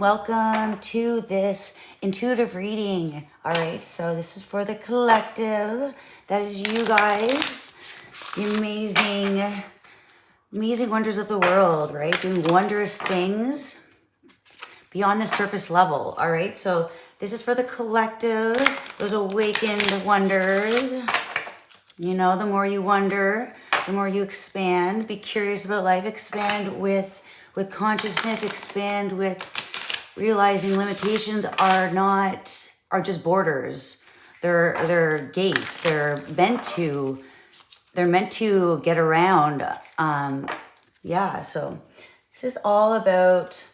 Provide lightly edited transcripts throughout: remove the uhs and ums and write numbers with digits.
Welcome to this intuitive reading. All right, so this is for the collective. That is you guys, the amazing wonders of the world, right? Doing wondrous things beyond the surface level. All right, so this is for the collective, those awakened wonders. You know, the more you wonder, the more you expand. Be curious about life. Expand with consciousness. Expand with realizing limitations are just borders. They're gates. They're meant to get around. Yeah, so this is all about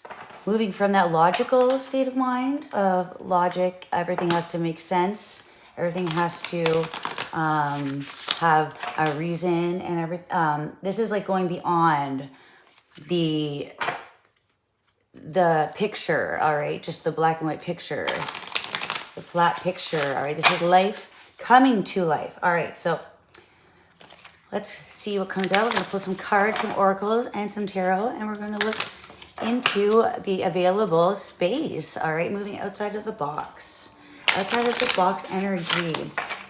moving from that logical state of mind of logic. Everything has to make sense. Everything has to have a reason, and this is like going beyond the picture, all right? Just the black and white picture, the flat picture, all right? This is life coming to life. All right, so let's see what comes out. We're gonna pull some cards, some oracles, and some tarot, and we're gonna look into the available space, all right? Moving outside of the box energy.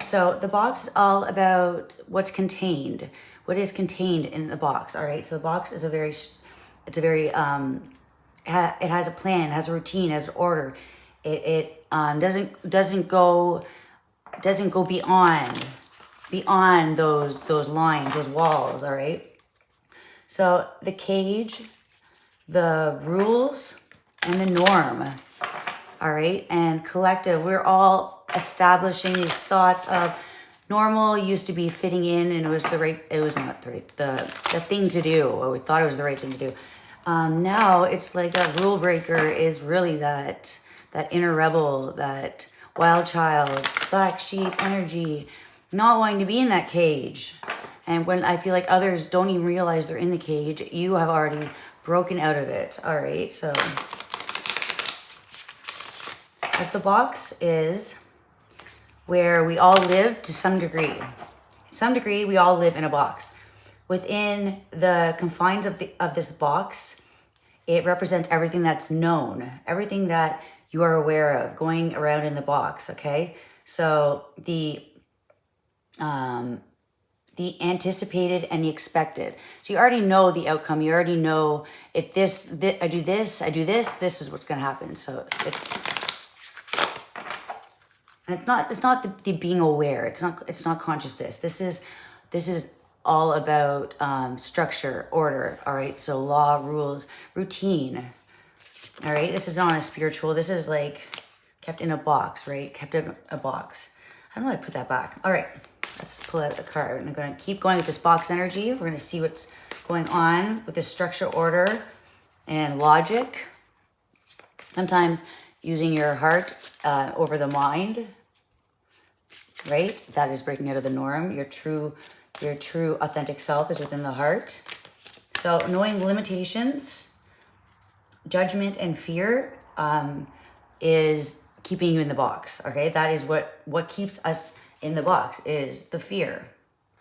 So the box is all about what's contained, what is contained in the box, all right? So the box is it has a plan, has a routine, has an order. It doesn't go beyond those lines, those walls, all right? So the cage, the rules, and the norm, all right? And collective, we're all establishing these thoughts of normal used to be fitting in, and it was not the thing to do, or we thought it was the right thing to do. Now it's like that rule breaker is really that inner rebel, that wild child, black sheep energy, not wanting to be in that cage. And when I feel like others don't even realize they're in the cage, you have already broken out of it. All right, so as the box is where we all live to some degree. Some degree, we all live in a box. Within the confines of this box, it represents everything that's known, everything that you are aware of going around in the box, okay? So the anticipated and the expected. So you already know the outcome. You already know if I do this, this is what's going to happen. So it's not the being aware. It's not consciousness. This is all about structure, order, all right? So law, rules, routine, all right? This is not a spiritual. This is like kept in a box, right? Kept in a box. How do I put that back? All right, let's pull out a card. And I'm going to keep going with this box energy. We're going to see what's going on with this structure, order, and logic. Sometimes using your heart over the mind, right? That is breaking out of the norm. Your true authentic self is within the heart. So knowing limitations, judgment, and fear is keeping you in the box, okay? That is what keeps us in the box, is the fear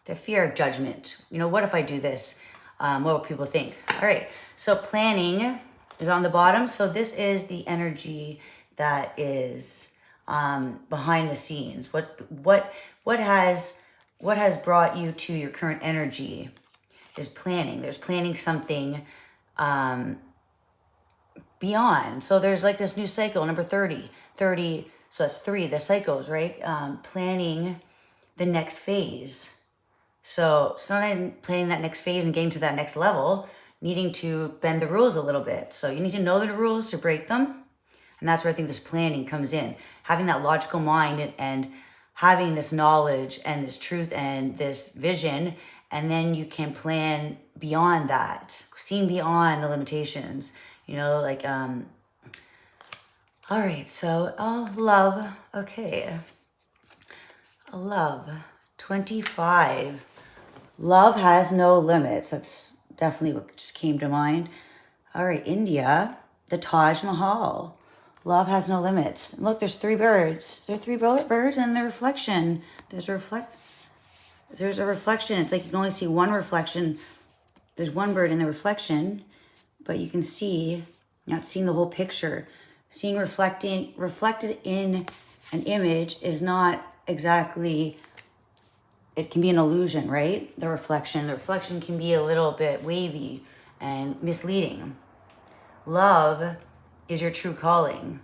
of judgment. You know, what if I do this? What will people think? All right, so planning is on the bottom. So this is the energy that is behind the scenes. What has brought you to your current energy is planning. There's planning something beyond. So there's like this new cycle, number 30. So that's 3, the cycles, right? Planning the next phase. So sometimes planning that next phase and getting to that next level, needing to bend the rules a little bit. So you need to know the rules to break them. And that's where I think this planning comes in. Having that logical mind and having this knowledge and this truth and this vision, and then you can plan beyond that, seeing beyond the limitations, you know, like, all right, so, love, okay. Love, 25. Love has no limits. That's definitely what just came to mind. All right, India, the Taj Mahal. Love has no limits. Look, there's 3 birds. There are 3 birds and the reflection. There's a reflection. It's like you can only see one reflection. There's one bird in the reflection, but you can see, you're not seeing the whole picture. seeing reflected in an image is not exactly, it can be an illusion, right? The reflection can be a little bit wavy and misleading. Love is your true calling.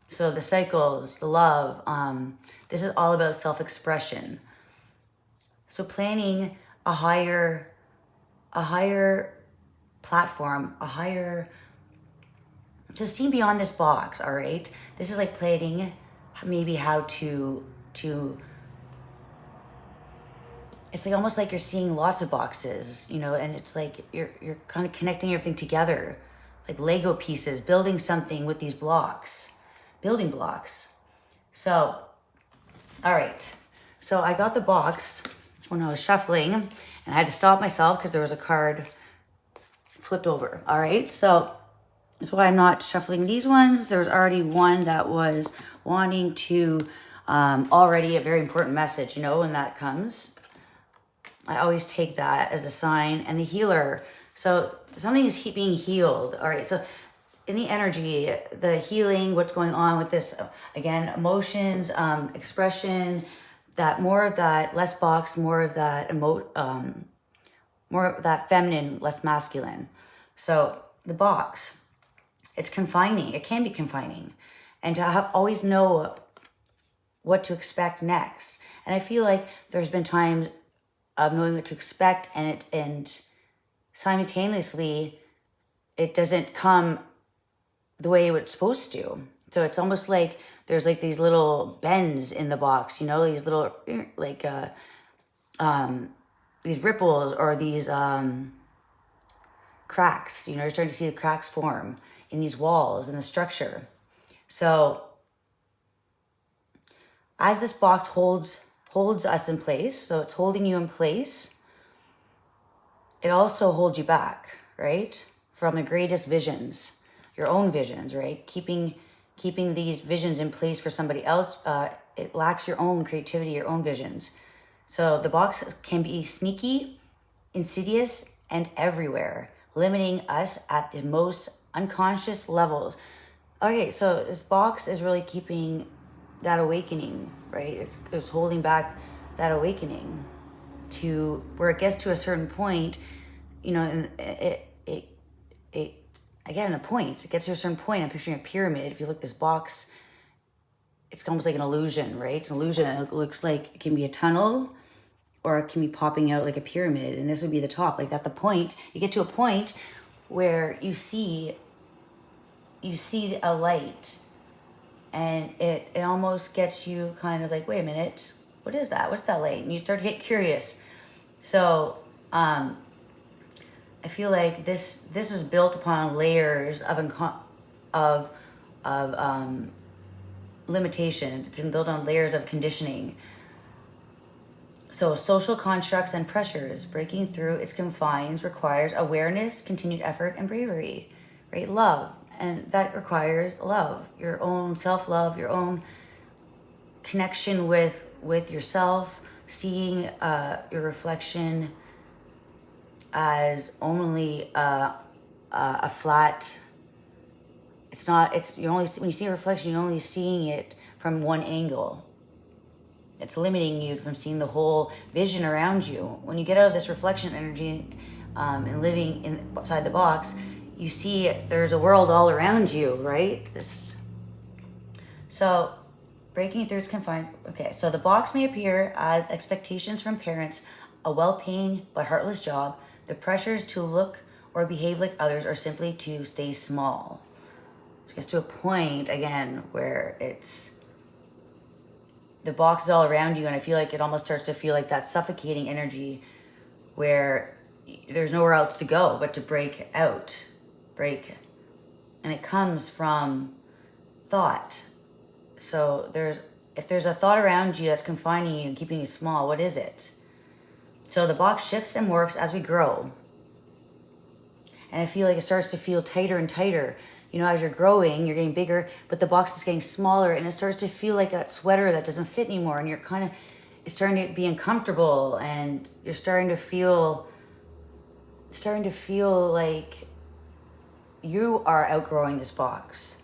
So the cycles, the love, this is all about self-expression. So planning a higher platform, just seeing beyond this box, all right? This is like planning maybe how to it's like almost like you're seeing lots of boxes, you know, and it's like you're kind of connecting everything together, like Lego pieces, building something with these blocks, building blocks. So, all right. So I got the box when I was shuffling, and I had to stop myself because there was a card flipped over. All right. So that's why I'm not shuffling these ones. There was already one that was wanting to, already a very important message, you know, when that comes. I always take that as a sign. And the healer. So something is being healed. All right. So in the energy, the healing, what's going on with this, again, emotions, expression, that more of that, less box, more of that more of that feminine, less masculine. So the box, it's confining. It can be confining. And to always know what to expect next. And I feel like there's been times of knowing what to expect, and simultaneously it doesn't come the way it's supposed to. So it's almost like there's like these little bends in the box, you know, these little like these ripples or these cracks, you know, you're starting to see the cracks form in these walls and the structure. So as this box holds us in place, so it's holding you in place, it also holds you back, right? From the greatest visions, your own visions, right? Keeping these visions in place for somebody else, it lacks your own creativity, your own visions. So the box can be sneaky, insidious, and everywhere, limiting us at the most unconscious levels. Okay, so this box is really keeping that awakening, right? It's holding back that awakening to where it gets to a certain point, you know, and it again, a point. It gets to a certain point. I'm picturing a pyramid. If you look at this box, it's almost like an illusion, right? It's an illusion. It looks like it can be a tunnel or it can be popping out like a pyramid. And this would be the top. Like at the point, you get to a point where you see a light, and it almost gets you kind of like, wait a minute, what is that? What's that light? And you start to get curious. So, I feel like this is built upon layers of limitations. It's been built on layers of conditioning. So social constructs and pressures, breaking through its confines requires awareness, continued effort, and bravery, right? Love, and that requires love, your own self-love, your own connection with yourself, seeing your reflection as only a flat. It's not. It's you're only when you see a reflection, you're only seeing it from one angle. It's limiting you from seeing the whole vision around you. When you get out of this reflection energy and living inside the box, you see there's a world all around you, right? So breaking through its confines. Okay, so the box may appear as expectations from parents, a well-paying but heartless job, the pressures to look or behave like others, or simply to stay small. So it gets to a point, again, where the box is all around you, and I feel like it almost starts to feel like that suffocating energy where there's nowhere else to go but to break out. And it comes from thought. So if there's a thought around you that's confining you and keeping you small, what is it? So the box shifts and morphs as we grow. And I feel like it starts to feel tighter and tighter. You know, as you're growing, you're getting bigger, but the box is getting smaller, and it starts to feel like that sweater that doesn't fit anymore, and it's starting to be uncomfortable, and you're starting to feel like you are outgrowing this box.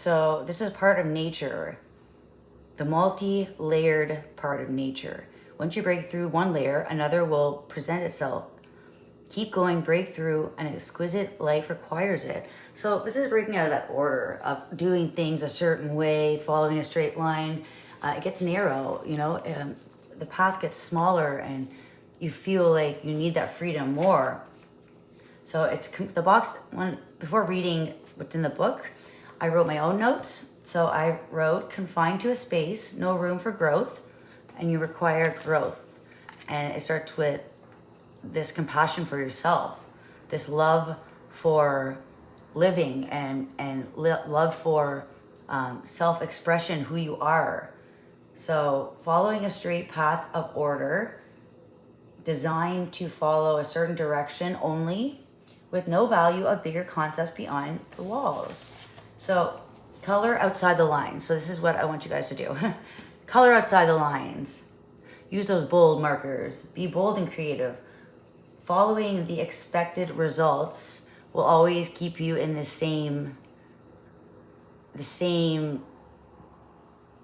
So this is part of nature, the multi-layered part of nature. Once you break through one layer, another will present itself. Keep going, break through, an exquisite life requires it. So this is breaking out of that order of doing things a certain way, following a straight line. It gets narrow, you know, the path gets smaller and you feel like you need that freedom more. So it's the box, before reading what's in the book, I wrote my own notes. So I wrote, confined to a space, no room for growth, and you require growth. And it starts with this compassion for yourself, this love for living and love for self-expression, who you are. So following a straight path of order, designed to follow a certain direction only, with no value of bigger concepts beyond the walls. So color outside the lines. So this is what I want you guys to do. Color outside the lines. Use those bold markers. Be bold and creative. Following the expected results will always keep you in the same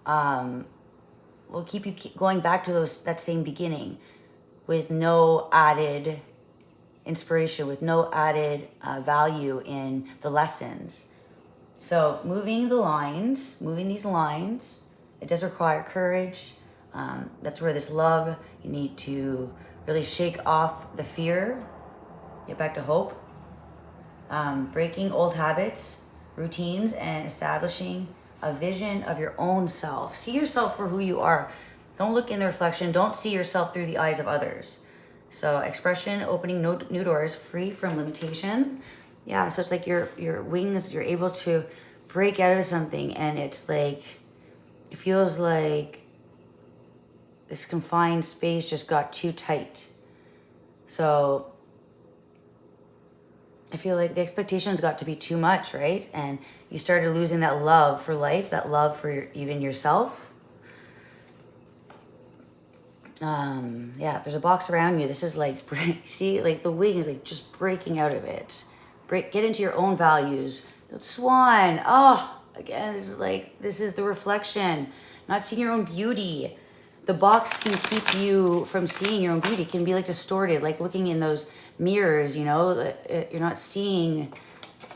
will keep you going back to that same beginning with no added inspiration, with no added value in the lessons. So moving these lines, it does require courage. That's where this love, you need to really shake off the fear, get back to hope. Breaking old habits, routines, and establishing a vision of your own self. See yourself for who you are. Don't look in the reflection. Don't see yourself through the eyes of others. So expression, opening new doors, free from limitation. Yeah, so it's like your wings, you're able to break out of something, and it's like, it feels like this confined space just got too tight. So I feel like the expectations got to be too much, right? And you started losing that love for life, that love for even yourself. Yeah, there's a box around you. This is like, see, like the wing is like just breaking out of it. Get into your own values. The swan, oh, again, this is the reflection. Not seeing your own beauty. The box can keep you from seeing your own beauty. It can be like distorted, like looking in those mirrors, you know, you're not seeing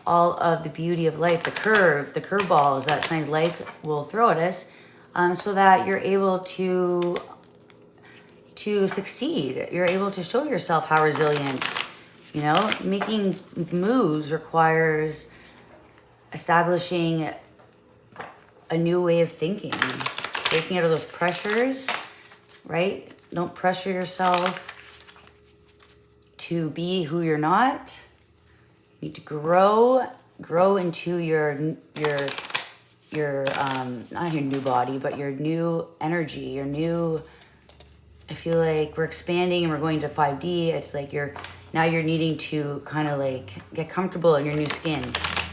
all of the beauty of life, the curveballs that sometimes life will throw at us, so that you're able to succeed. You're able to show yourself how resilient, you know. Making moves requires establishing a new way of thinking, breaking out of those pressures, right? Don't pressure yourself to be who you're not. You need to grow into your not your new body, but your new energy, your new, I feel like we're expanding and we're going to 5D. It's like you're needing to kind of like get comfortable in your new skin,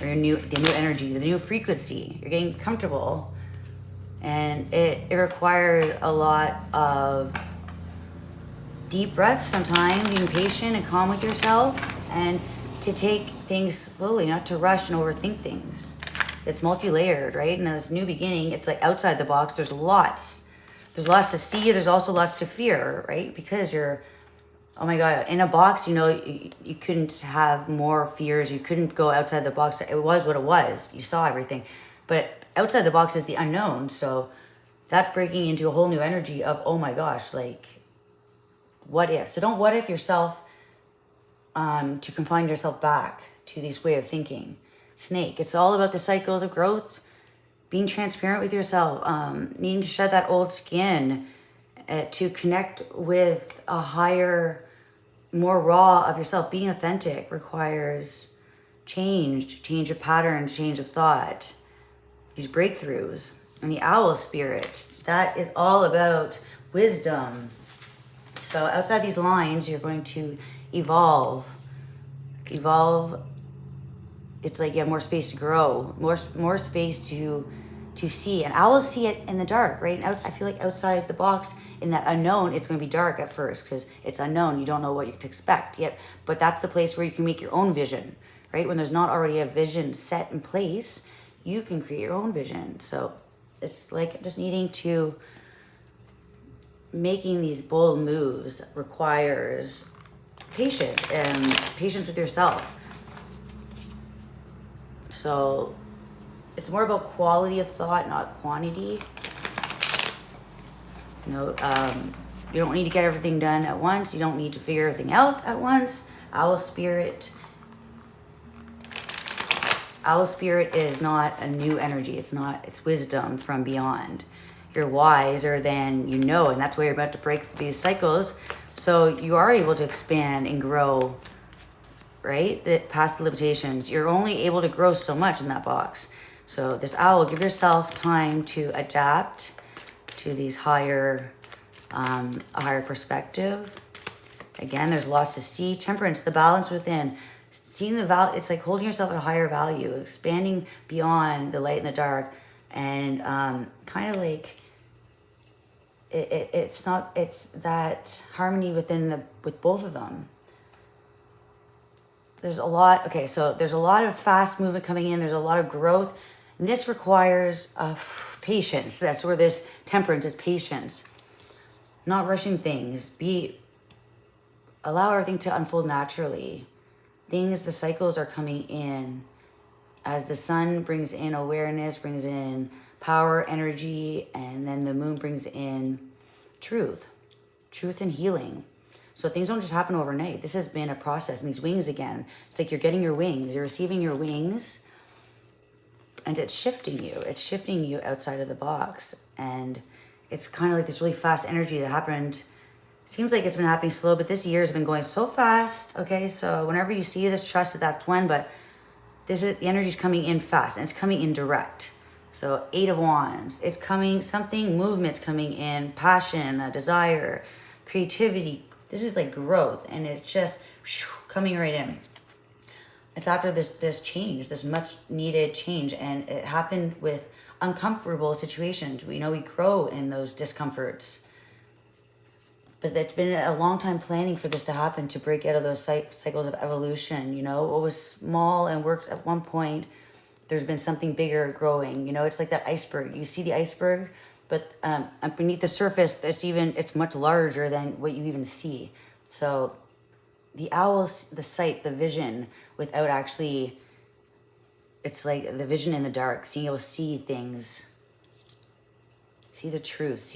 or the new energy, the new frequency. You're getting comfortable, and it required a lot of deep breaths sometimes, being patient and calm with yourself, and to take things slowly, not to rush and overthink things. It's multi-layered, right? And this new beginning, it's like outside the box. There's lots to see. There's also lots to fear, right? Because you're, oh my God, in a box, you know, you couldn't have more fears. You couldn't go outside the box. It was what it was. You saw everything. But outside the box is the unknown. So that's breaking into a whole new energy of, oh my gosh, like, what if? So don't what if yourself to confine yourself back to this way of thinking. Snake, it's all about the cycles of growth, being transparent with yourself, needing to shed that old skin to connect with a higher, more raw of yourself. Being authentic requires change of patterns, change of thought, these breakthroughs. And the owl spirit, that is all about wisdom. So outside these lines, you're going to evolve. It's like you have more space to grow, more space to see. And owls see it in the dark, right? I feel like outside the box, in that unknown, it's going to be dark at first because it's unknown. You don't know what to expect yet. But that's the place where you can make your own vision, right? When there's not already a vision set in place, You can create your own vision. So it's like just needing to, making these bold moves requires patience and patience with yourself. So it's more about quality of thought, not quantity. You know, you don't need to get everything done at once. You don't need to figure everything out at once. Owl spirit is not a new energy. It's wisdom from beyond. You're wiser than you know, and that's why you're about to break these cycles. So you are able to expand and grow, right? Past the limitations. You're only able to grow so much in that box. So this owl, give yourself time to adapt to these a higher perspective. Again, there's lots to see. Temperance, the balance within. Seeing the value, it's like holding yourself at a higher value, expanding beyond the light and the dark, and kind of like it's that harmony with both of them. There's a lot, okay, so there's a lot of fast movement coming in, there's a lot of growth, and this requires patience. That's where this temperance is, patience. Not rushing things, allow everything to unfold naturally. The cycles are coming in as the sun brings in awareness, brings in power, energy, and then the moon brings in truth and healing. So things don't just happen overnight. This has been a process. And these wings again, it's like you're getting your wings, you're receiving your wings, and it's shifting you. It's shifting you outside of the box. And it's kind of like this really fast energy that happened. Seems like it's been happening slow, but this year has been going so fast. Okay, so whenever you see this, trust that that's when, but the energy's coming in fast, and it's coming in direct. So 8 of Wands, it's coming, movement's coming in, passion, desire, creativity. This is like growth, and it's just coming right in. It's after this change, this much needed change, and it happened with uncomfortable situations. We know we grow in those discomforts. But it's been a long time planning for this to happen, to break out of those cycles of evolution. You know, what was small and worked at one point, there's been something bigger growing. You know, it's like that iceberg. You see the iceberg, but beneath the surface, it's much larger than what you even see. So the owl's, the sight, the vision, without actually, it's like the vision in the dark, being able to see things, see the truth,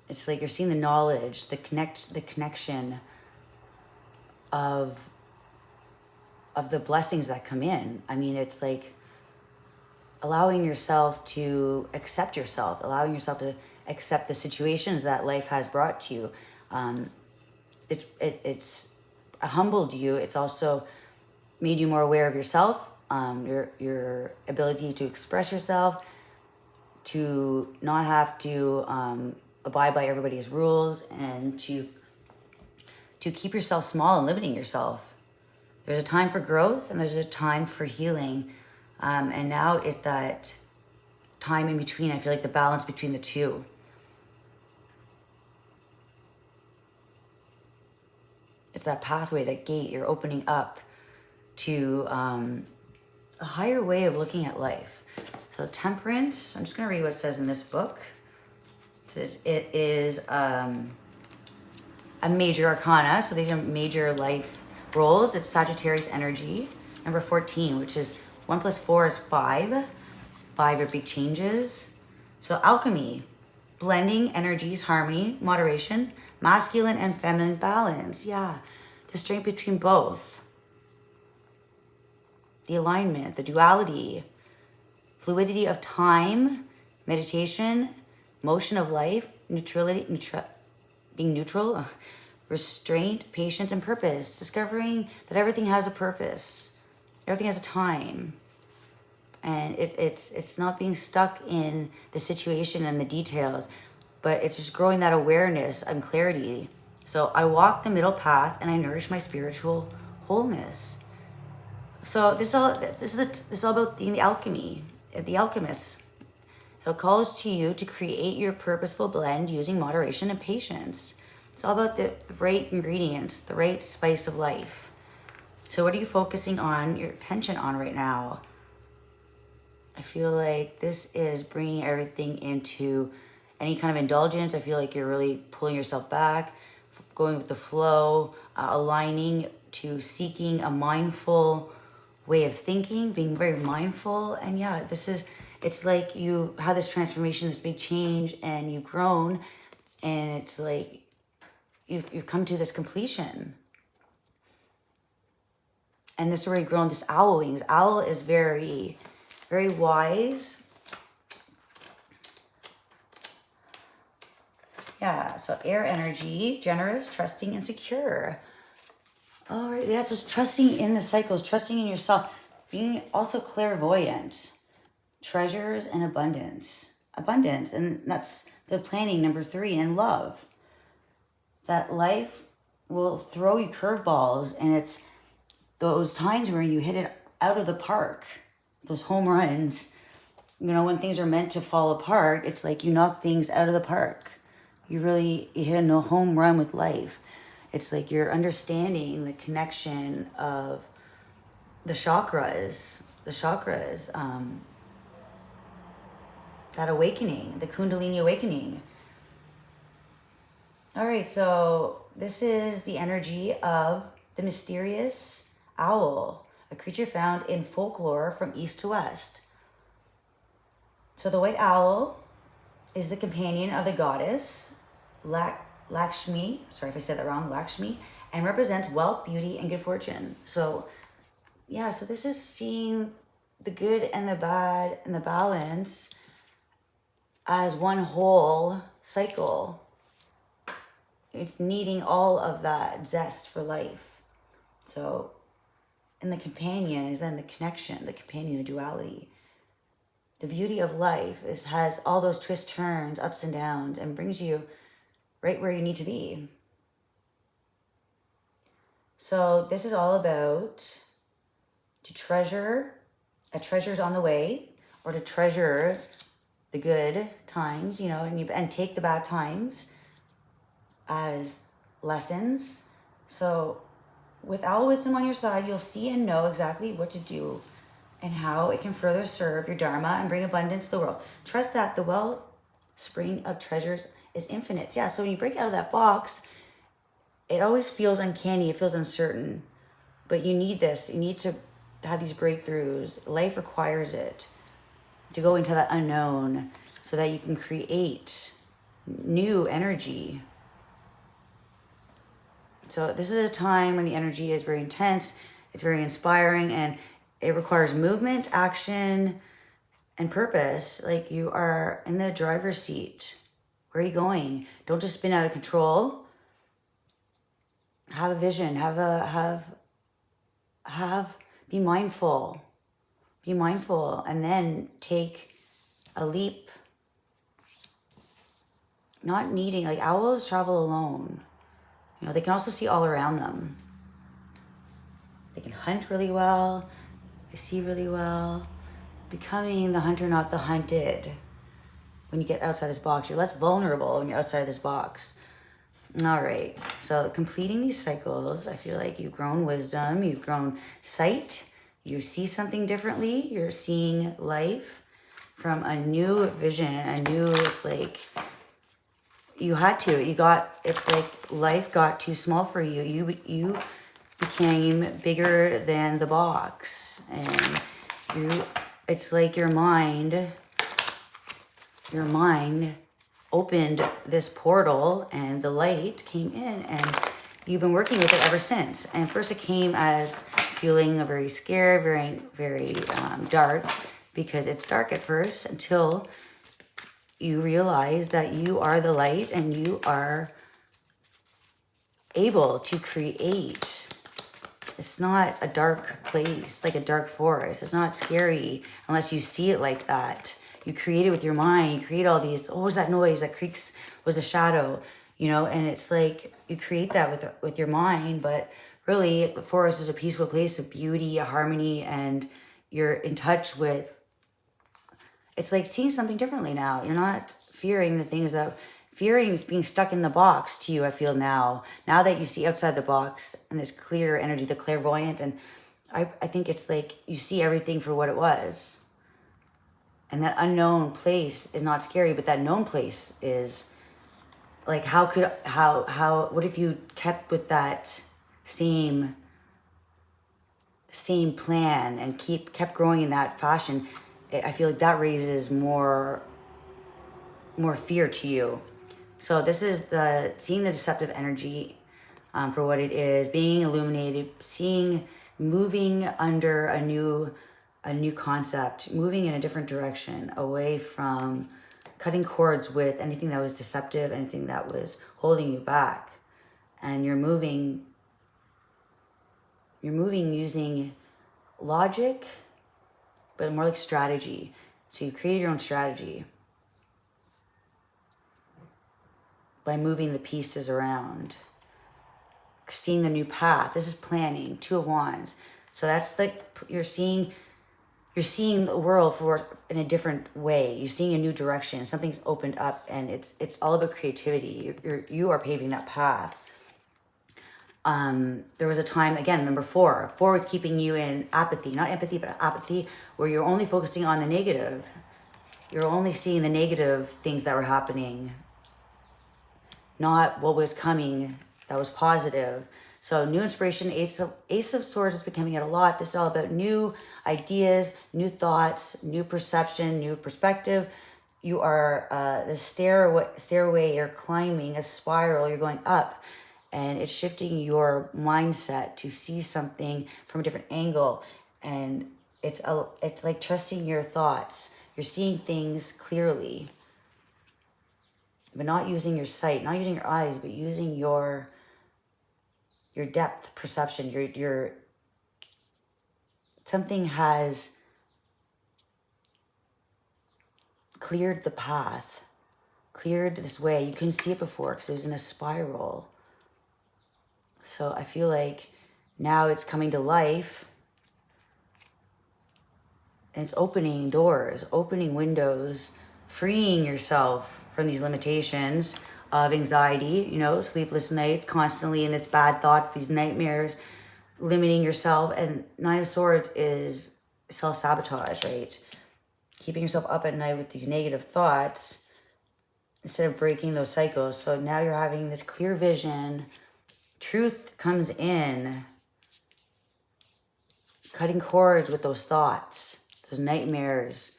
it's like you're seeing the knowledge, the connection of the blessings that come in. I mean, it's like allowing yourself to accept yourself, allowing yourself to accept the situations that life has brought to you. It's humbled you. It's also made you more aware of yourself, your ability to express yourself, to not have to abide by everybody's rules, and to keep yourself small and limiting yourself. There's a time for growth and there's a time for healing. And now it's that time in between. I feel like the balance between the two. It's that pathway, that gate. You're opening up to a higher way of looking at life. So temperance, I'm just going to read what it says in this book. It is a major arcana, so these are major life roles. It's Sagittarius energy, number 14, which is 1 + 4 is 5. 5 are big changes. So alchemy, blending energies, harmony, moderation, masculine and feminine balance. Yeah, the strength between both. The alignment, the duality, fluidity of time, meditation, motion of life, being neutral, restraint, patience, and purpose. Discovering that everything has a purpose. Everything has a time. And it's not being stuck in the situation and the details, but it's just growing that awareness and clarity. So I walk the middle path and I nourish my spiritual wholeness. So this is all about the alchemy, the alchemist. It calls to you to create your purposeful blend using moderation and patience. It's all about the right ingredients, the right spice of life. So what are you focusing on your attention on right now? I feel like this is bringing everything into any kind of indulgence. I feel like you're really pulling yourself back, going with the flow, aligning to seeking a mindful way of thinking, being very mindful. And yeah, it's like you had this transformation, this big change, and you've grown, and it's like you've come to this completion. And this already grown, this owl wings. Owl is very, very wise. Yeah, so air energy, generous, trusting, and secure. All right, yeah, so trusting in the cycles, trusting in yourself, being also clairvoyant, treasures and abundance. Abundance, and that's the planning, number 3, and love. That life will throw you curveballs, and it's those times where you hit it out of the park, those home runs, you know, when things are meant to fall apart, it's like you knock things out of the park. You hit a home run with life. It's like you're understanding the connection of the chakras, that awakening, the Kundalini awakening. All right, so this is the energy of the mysterious owl, a creature found in folklore from east to west. So the white owl is the companion of the goddess Lakshmi, sorry if I said that wrong, Lakshmi, and represents wealth, beauty, and good fortune. So yeah, so this is seeing the good and the bad and the balance as one whole cycle. It's needing all of that zest for life. So, and the companion is then the connection, the companion, the duality. The beauty of life has all those twists, turns, ups and downs, and brings you right where you need to be. So this is all about to treasure, a treasure's on the way, or to treasure the good times, you know, and take the bad times as lessons. So with owl wisdom on your side, you'll see and know exactly what to do and how it can further serve your dharma and bring abundance to the world. Trust that the wellspring of treasures is infinite. Yeah, so when you break out of that box, it always feels uncanny, it feels uncertain. But you need this. You need to have these breakthroughs. Life requires it to go into that unknown so that you can create new energy. So this is a time when the energy is very intense, it's very inspiring, and it requires movement, action, and purpose. Like you are in the driver's seat. Where are you going? Don't just spin out of control. Have a vision, be mindful. Be mindful, and then take a leap. Not needing, like owls travel alone. You know, they can also see all around them. They can hunt really well. They see really well. Becoming the hunter, not the hunted. When you get outside this box, you're less vulnerable when you're outside this box. All right, so completing these cycles, I feel like you've grown wisdom, you've grown sight, you see something differently, you're seeing life from a new vision, it's like it's like life got too small for you. You became bigger than the box, and it's like your mind opened this portal and the light came in, and you've been working with it ever since. And first it came as feeling very scared, very, very dark, because it's dark at first until you realize that you are the light and you are able to create. It's not a dark place, like a dark forest. It's not scary unless you see it like that. You create it with your mind. You create all these, what was that noise? That creaks was a shadow, you know? And it's like you create that with your mind, but really the forest is a peaceful place of beauty, a harmony, and you're in touch with, it's like seeing something differently now. You're not fearing the things that, fearing is being stuck in the box to you, I feel now. Now that you see outside the box and this clear energy, the clairvoyant, and I think it's like you see everything for what it was. And that unknown place is not scary, but that known place is like, what if you kept with that same plan and kept growing in that fashion? I feel like that raises more fear to you. So this is seeing the deceptive energy for what it is, being illuminated, moving under a new concept, moving in a different direction, away from cutting cords with anything that was deceptive, anything that was holding you back. And you're moving using logic, but more like strategy. So you created your own strategy by moving the pieces around, seeing the new path. This is planning, Two of Wands. So that's like you're seeing the world in a different way. You're seeing a new direction. Something's opened up, and it's all about creativity. You are paving that path. There was a time, again, number 4. 4 was keeping you in apathy, not empathy, but apathy, where you're only focusing on the negative. You're only seeing the negative things that were happening, not what was coming that was positive. So new inspiration, Ace of Swords has been coming out a lot. This is all about new ideas, new thoughts, new perception, new perspective. You are the stairway, you're climbing a spiral, you're going up. And it's shifting your mindset to see something from a different angle. And it's like trusting your thoughts. You're seeing things clearly, but not using your sight, not using your eyes, but using your depth perception. Your something has cleared the path, cleared this way. You couldn't see it before because it was in a spiral. So I feel like now it's coming to life, and it's opening doors, opening windows, freeing yourself from these limitations of anxiety, sleepless nights, constantly in this bad thought, these nightmares, limiting yourself. And 9 of Swords is self-sabotage, right? Keeping yourself up at night with these negative thoughts instead of breaking those cycles. So now you're having this clear vision. Truth comes in, cutting cords with those thoughts, those nightmares,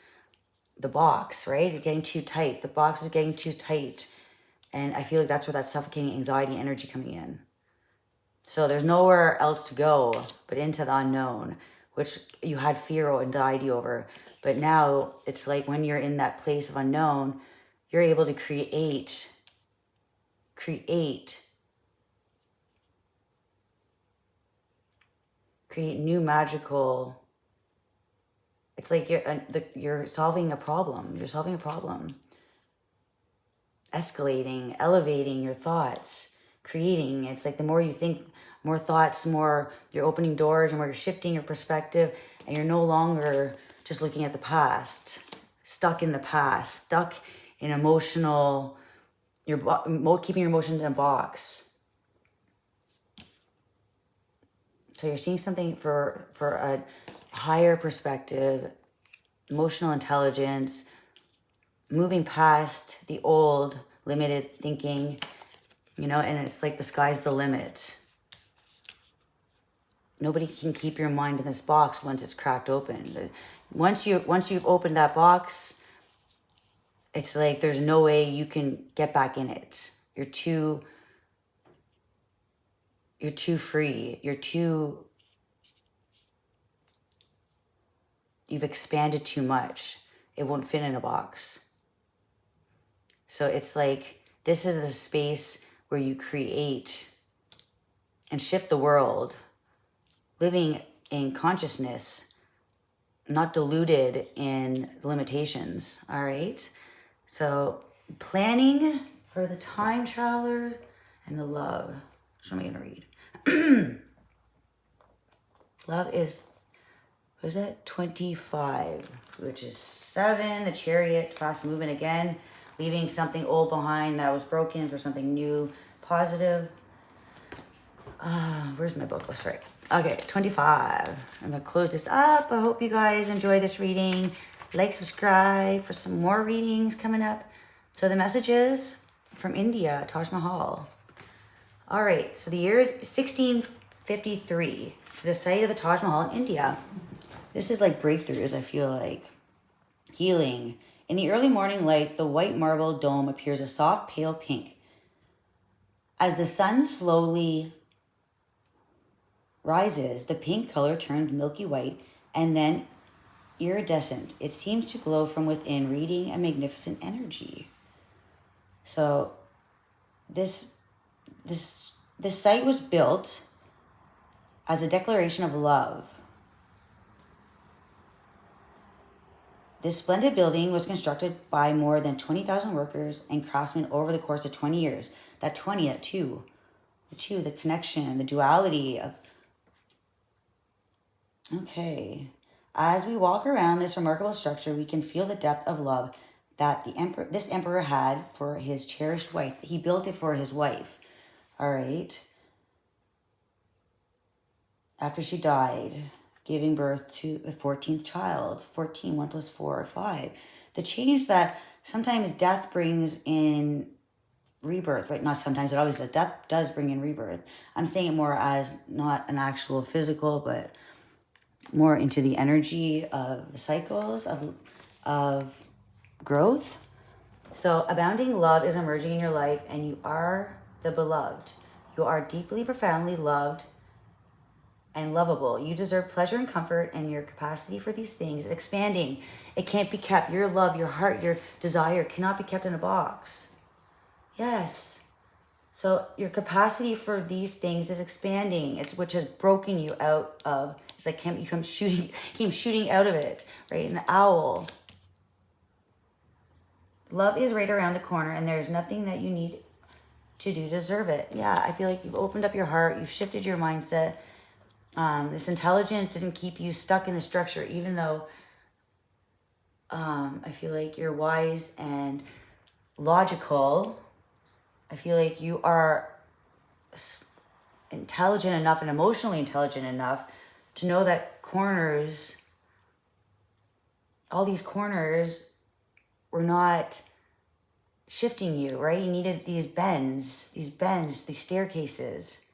the box, right? It's getting too tight. The box is getting too tight. And I feel like that's where that suffocating anxiety energy coming in. So there's nowhere else to go but into the unknown, which you had fear or anxiety over. But now it's like when you're in that place of unknown, you're able to create new magical. It's like you're solving a problem. You're solving a problem. Escalating, elevating your thoughts, creating. It's like the more you think, more thoughts, more you're opening doors, and more you're shifting your perspective, and you're no longer just looking at the past, stuck in the past, stuck in emotional, keeping your emotions in a box. So you're seeing something for a higher perspective, emotional intelligence, moving past the old limited thinking, and it's like the sky's the limit. Nobody can keep your mind in this box once it's cracked open. Once you've opened that box, it's like there's no way you can get back in it. You're too free. You've expanded too much. It won't fit in a box. So it's like, this is the space where you create and shift the world, living in consciousness, not deluded in limitations, all right? So planning for the time traveler and the love. Which one am I going to read? Love is, what is it? 25, which is 7, the Chariot, fast movement again, leaving something old behind that was broken for something new, positive. Where's my book? Oh, sorry. Okay, 25. I'm going to close this up. I hope you guys enjoy this reading. Like, subscribe for some more readings coming up. So the message is from India, Taj Mahal. All right, so the year is 1653 to the site of the Taj Mahal in India. This is like breakthroughs, I feel like. Healing. In the early morning light, the white marble dome appears a soft, pale pink. As the sun slowly rises, the pink color turns milky white and then iridescent. It seems to glow from within, radiating a magnificent energy. So this site was built as a declaration of love. This splendid building was constructed by more than 20,000 workers and craftsmen over the course of 20 years. The connection, the duality of... Okay. As we walk around this remarkable structure, we can feel the depth of love that this emperor had for his cherished wife. He built it for his wife. All right. After she died, giving birth to the 14th child. 14, 1 plus 4, 5. The change that sometimes death brings in rebirth, right? Not sometimes, it always does. Death does bring in rebirth. I'm saying it more as not an actual physical, but more into the energy of the cycles of growth. So abounding love is emerging in your life, and you are the beloved. You are deeply, profoundly loved and lovable. You deserve pleasure and comfort, and your capacity for these things is expanding. It can't be kept. Your love, your heart, your desire cannot be kept in a box. Yes. So your capacity for these things is expanding. It's which has broken you out of. It's like you came shooting out of it, right? And the owl. Love is right around the corner, and there's nothing that you need to do to deserve it. Yeah, I feel like you've opened up your heart. You've shifted your mindset. This intelligence didn't keep you stuck in the structure, even though I feel like you're wise and logical. I feel like you are intelligent enough and emotionally intelligent enough to know that all these corners were not shifting you, right? You needed these bends, these staircases.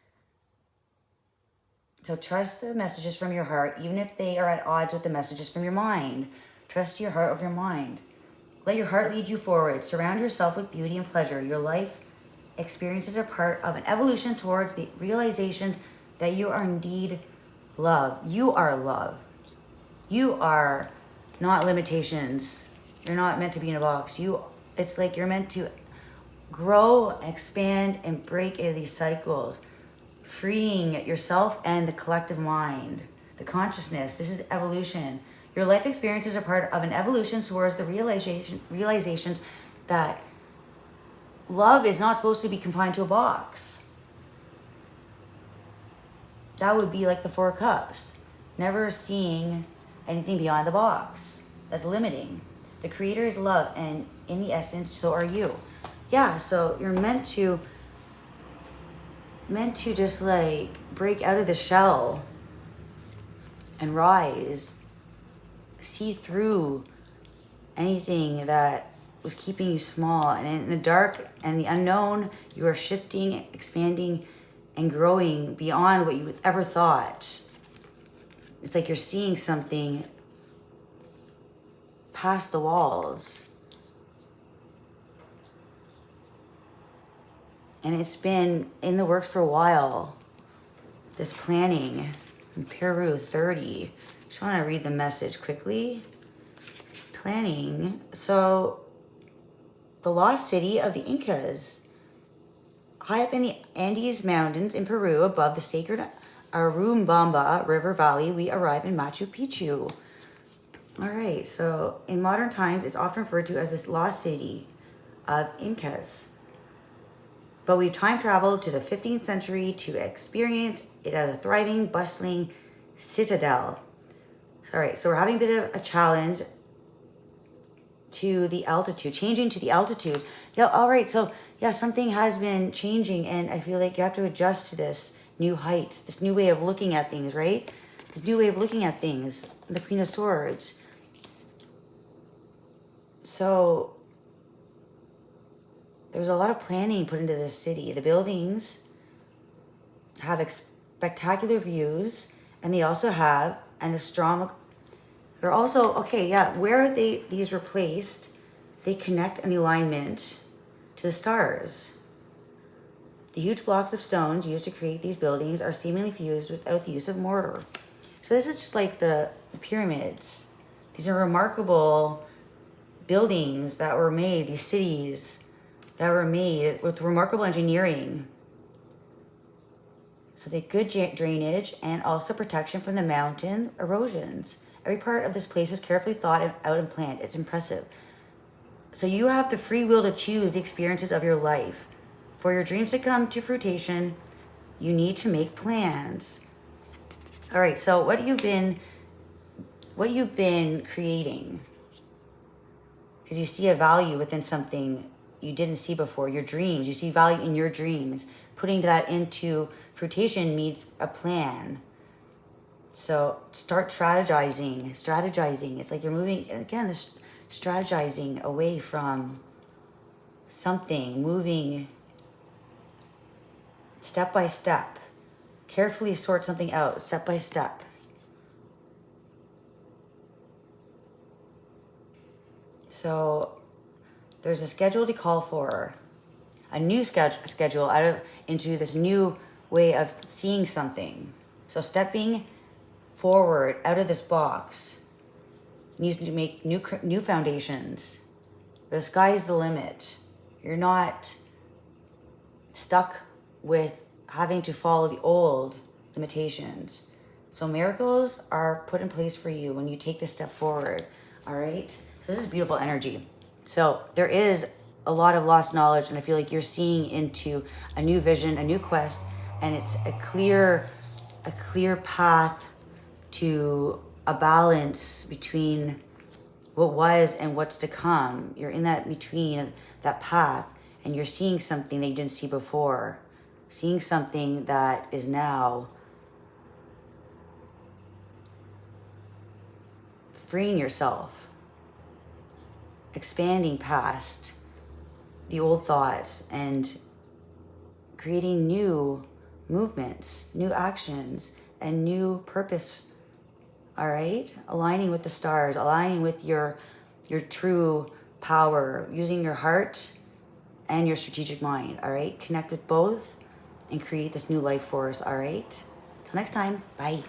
So trust the messages from your heart, even if they are at odds with the messages from your mind. Trust your heart over your mind. Let your heart lead you forward. Surround yourself with beauty and pleasure. Your life experiences are part of an evolution towards the realization that you are indeed love. You are love. You are not limitations. You're not meant to be in a box. It's like you're meant to grow, expand, and break into these cycles, freeing yourself and the collective mind, the consciousness. This is evolution. Your life experiences are part of an evolution towards the realizations that love is not supposed to be confined to a box. That would be like the Four Cups. Never seeing anything beyond the box. That's limiting. The creator is love, and in the essence, so are you. Yeah, so you're meant to just like break out of the shell and rise. See through anything that was keeping you small. And in the dark and the unknown, you are shifting, expanding, and growing beyond what you ever thought. It's like you're seeing something past the walls. And it's been in the works for a while. This planning in Peru, 30. Just want to read the message quickly. Planning. So, the lost city of the Incas. High up in the Andes Mountains in Peru, above the sacred Urubamba River Valley, we arrive in Machu Picchu. All right, so in modern times, it's often referred to as this lost city of Incas. But we've time traveled to the 15th century to experience it as a thriving, bustling citadel. All right, so we're having a bit of a challenge to the altitude, changing to the altitude. Yeah, all right, so yeah, something has been changing, and I feel like you have to adjust to this new heights, this new way of looking at things, right? This new way of looking at things. The Queen of Swords. So there's a lot of planning put into this city. The buildings have spectacular views, and they also have an astronomical. They're also, okay, yeah, where these were placed, they connect in alignment to the stars. The huge blocks of stones used to create these buildings are seemingly fused without the use of mortar. So this is just like the pyramids. These are remarkable buildings that were made, these cities that were made with remarkable engineering. So they good drainage and also protection from the mountain erosions. Every part of this place is carefully thought out and planned. It's impressive. So you have the free will to choose the experiences of your life. For your dreams to come to fruition, you need to make plans. All right, so what you've been creating, because you see a value within something you didn't see before, your dreams, you see value in your dreams. Putting that into fruition needs a plan. So start strategizing. It's like you're moving, again, this strategizing away from something, moving step by step. Carefully sort something out, step by step. So there's a schedule to call for, a new schedule into this new way of seeing something. So stepping forward out of this box needs to make new foundations. The sky's the limit. You're not stuck with having to follow the old limitations. So miracles are put in place for you when you take this step forward. All right. So this is beautiful energy. So there is a lot of lost knowledge, and I feel like you're seeing into a new vision, a new quest, and it's a clear path to a balance between what was and what's to come. You're in that between, that path, and you're seeing something that you didn't see before, seeing something that is now freeing yourself, expanding past the old thoughts and creating new movements, new actions, and new purpose. All right? Aligning with the stars, aligning with your true power, using your heart and your strategic mind. All right? Connect with both and create this new life force. All right? Till next time. Bye.